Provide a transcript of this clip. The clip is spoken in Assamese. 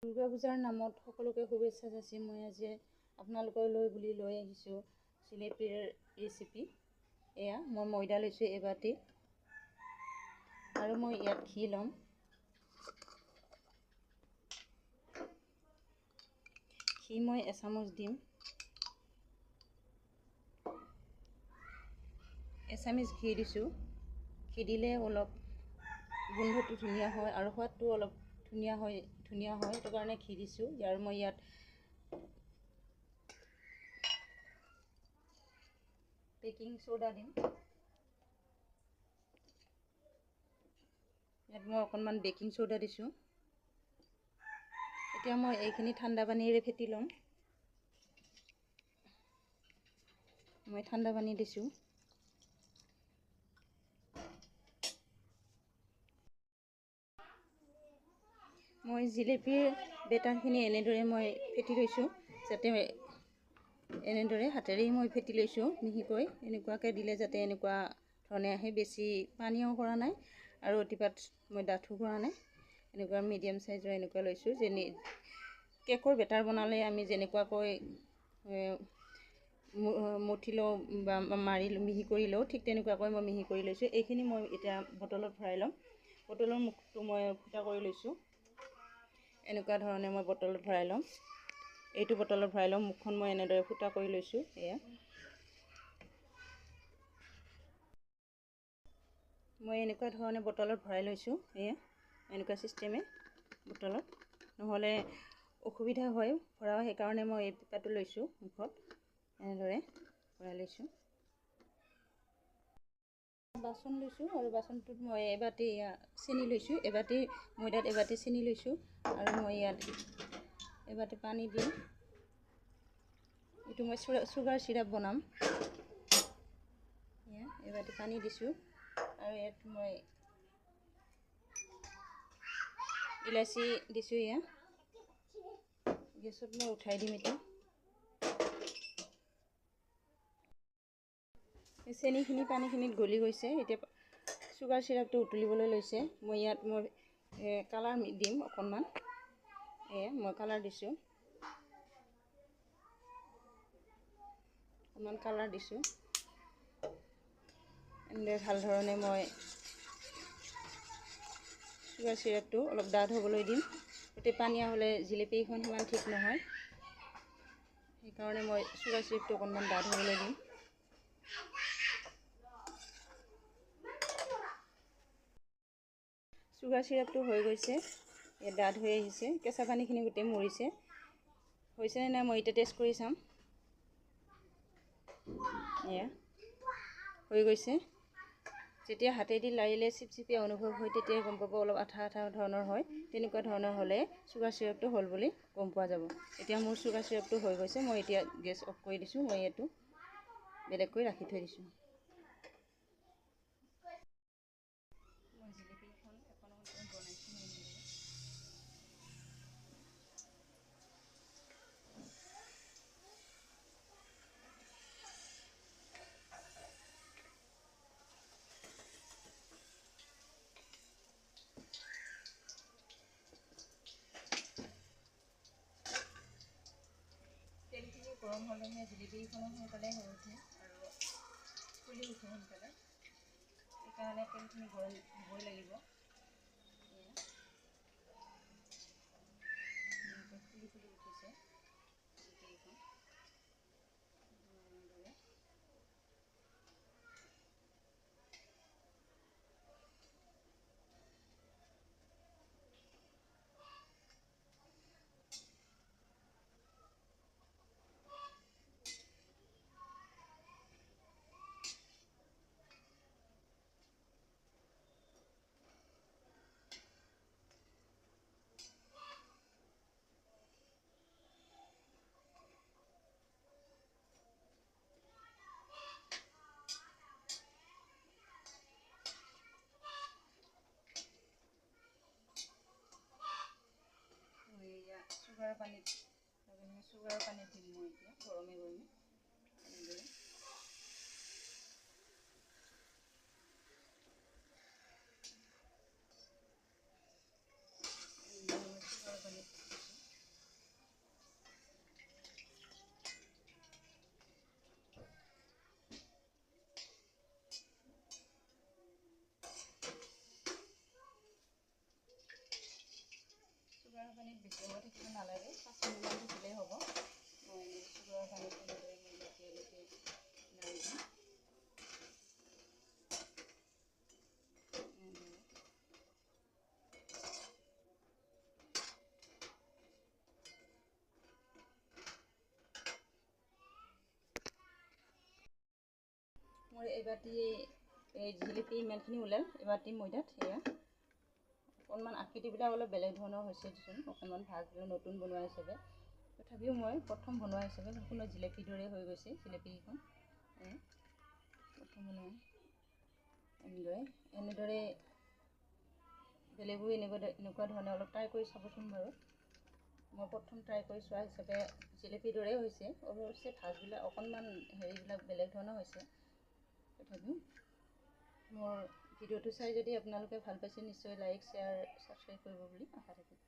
দুৰ্গা পূজাৰ নামত সকলোকে শুভেচ্ছা যাচি মই আজি আপোনালোকলৈ লৈ আহিছোঁ জিলেপিৰ ৰেচিপি। এয়া মই ময়দা লৈছোঁ এবাটি আৰু মই ইয়াত ঘি ল'ম। ঘি মই এচামুচ দিম। এচামুচ ঘি দিছোঁ। ঘি দিলে অলপ গোন্ধটো ধুনীয়া হয় আৰু সোৱাদটো অলপ ধুনীয়া হয় সেইটো কাৰণে ঘি দিছোঁ। আৰু মই ইয়াত বেকিং চ'ডা দিম। ইয়াত মই অকণমান বেকিং চ'ডা দিছোঁ। এতিয়া মই এইখিনি ঠাণ্ডা পানীৰে ফেটি ল'ম। মই ঠাণ্ডা পানী দিছোঁ। মই জিলেপিৰ বেটাৰখিনি এনেদৰে মই ফেটি লৈছোঁ, যাতে এনেদৰে হাতেৰেই মই ফেটি লৈছোঁ মিহিকৈ। এনেকুৱাকৈ দিলে যাতে এনেকুৱা ধৰণে আহে। বেছি পানীও কৰা নাই আৰু অতিপাত মই ডাঠো কৰা নাই। এনেকুৱা মিডিয়াম চাইজৰ এনেকুৱা লৈছোঁ। যেনে কেকৰ বেটাৰ বনালে আমি যেনেকুৱাকৈ মঠি লওঁ বা মাৰি মিহি কৰি লওঁ, ঠিক তেনেকুৱাকৈ মই মিহি কৰি লৈছোঁ। এইখিনি মই এতিয়া বটলত ভৰাই ল'ম। বটলৰ মুখটো মই ফুটা কৰি লৈছোঁ। এনেকুৱা ধৰণে মই বটলত ভৰাই ল'ম। এইটো বটলত ভৰাই ল'ম। মুখখন মই এনেদৰে ফুটা কৰি লৈছোঁ। এয়া মই এনেকুৱা ধৰণে বটলত ভৰাই লৈছোঁ। এয়া এনেকুৱা চিষ্টেমে বটলত, নহ'লে অসুবিধা হয় ভৰাও, সেইকাৰণে মই এই পেপাৰটো লৈছোঁ। মুখত এনেদৰে ভৰাই লৈছোঁ। বাচন লৈছোঁ আৰু বাচনটোত মই এবাটি চেনি লৈছোঁ। এবাটি ময়দাত এবাটি চেনি লৈছোঁ আৰু মই ইয়াত এবাটি পানী দিম। এইটো মই চুগাৰ চিৰাপ বনাম। এবাটি পানী দিছোঁ আৰু ইয়াত মই ইলাচি দিছোঁ। গেছত মই উঠাই দিম। এইটো চেনিখিনি পানীখিনিত গলি গৈছে। এতিয়া চুগাৰ চিৰাপটো উতলিবলৈ লৈছে। মই ইয়াত কালাৰ দিম অকণমান। মই কালাৰ দিছোঁ, অকণমান কালাৰ দিছোঁ। এনেদৰে ভাল ধৰণে মই চুগাৰ চিৰাপটো অলপ ডাঠ হ'বলৈ দিম। গোটেই পানীয়া হ'লে জিলেপিখন সিমান ঠিক নহয়, সেইকাৰণে মই চুগাৰ চিৰাপটো অকণমান ডাঠ হ'বলৈ দিম। চুগাৰ চিৰাপটো হৈ গৈছে, ডাঠ হৈ আহিছে। কেঁচা পানীখিনি গোটেই মৰিছে। হৈছেনে নাই মই এতিয়া টেষ্ট কৰি চাম। এয়া হৈ গৈছে। যেতিয়া হাতেদি লাৰিলে চিপচিপীয়া অনুভৱ হয়, তেতিয়াই গম পাব অলপ আঠা আঠা ধৰণৰ হয়। তেনেকুৱা ধৰণৰ হ'লে চুগাৰ চিৰাপটো হ'ল বুলি গম পোৱা যাব। এতিয়া মোৰ চুগাৰ চিৰাপটো হৈ গৈছে। মই এতিয়া গেছ অফ কৰি দিছোঁ। মই এইটো বেলেগকৈ ৰাখি থৈ দিছোঁ। মই জিলেপিখন এখন বনাইছোঁ। তেলখিনি গৰম হ'লেহে জিলেপিখনো সোনকালে হৈ উঠে আৰু ফুলি উঠে সোনকালে। সেইকাৰণে তেলখিনি গৰম হ'বই লাগিব। ফুলি ফুলি উঠিছে জিলেপিখন। চুগাৰ পানীত দিম মই এতিয়া গৰমে গৰমে এনেদৰে। চুগাৰ পানীত বেছি সময় থাকিব নালাগে, 5 মিনিটমান থাকিলেই হ'ব। মই চুগাৰৰ পানীত এনেদৰে মই এতিয়ালৈকে লাৰি দিম। মোৰ এবাটি এই জিলেপি ইমানখিনি ওলাল, এবাটি ময়দাত এয়া অকণমান আকৃতিবিলাক অলপ বেলেগ ধৰণৰ হৈছে দেচোন, অকণমান ভাজলৈ নতুন বনোৱা হিচাপে। তথাপিও মই প্ৰথম বনোৱা হিচাপে সম্পূৰ্ণ জিলেপিৰ দৰে হৈ গৈছে জিলেপিকেইখন। প্ৰথম বনোৱা এনেদৰে বেলেগো এনেকুৱা ধৰণে অলপ ট্ৰাই কৰি চাবচোন বাৰু। মই প্ৰথম ট্ৰাই কৰি চোৱা হিচাপে জিলেপিৰ দৰেই হৈছে, অৱশ্যে ভাজবিলাক অকণমান হেৰিবিলাক বেলেগ ধৰণৰ হৈছে। তথাপিও মোৰ ভিডিঅ'টো চাই যদি আপোনালোকে ভাল পাইছে, নিশ্চয় লাইক, শ্বেয়াৰ, ছাবস্ক্ৰাইব কৰিব বুলি আশা থাকিল।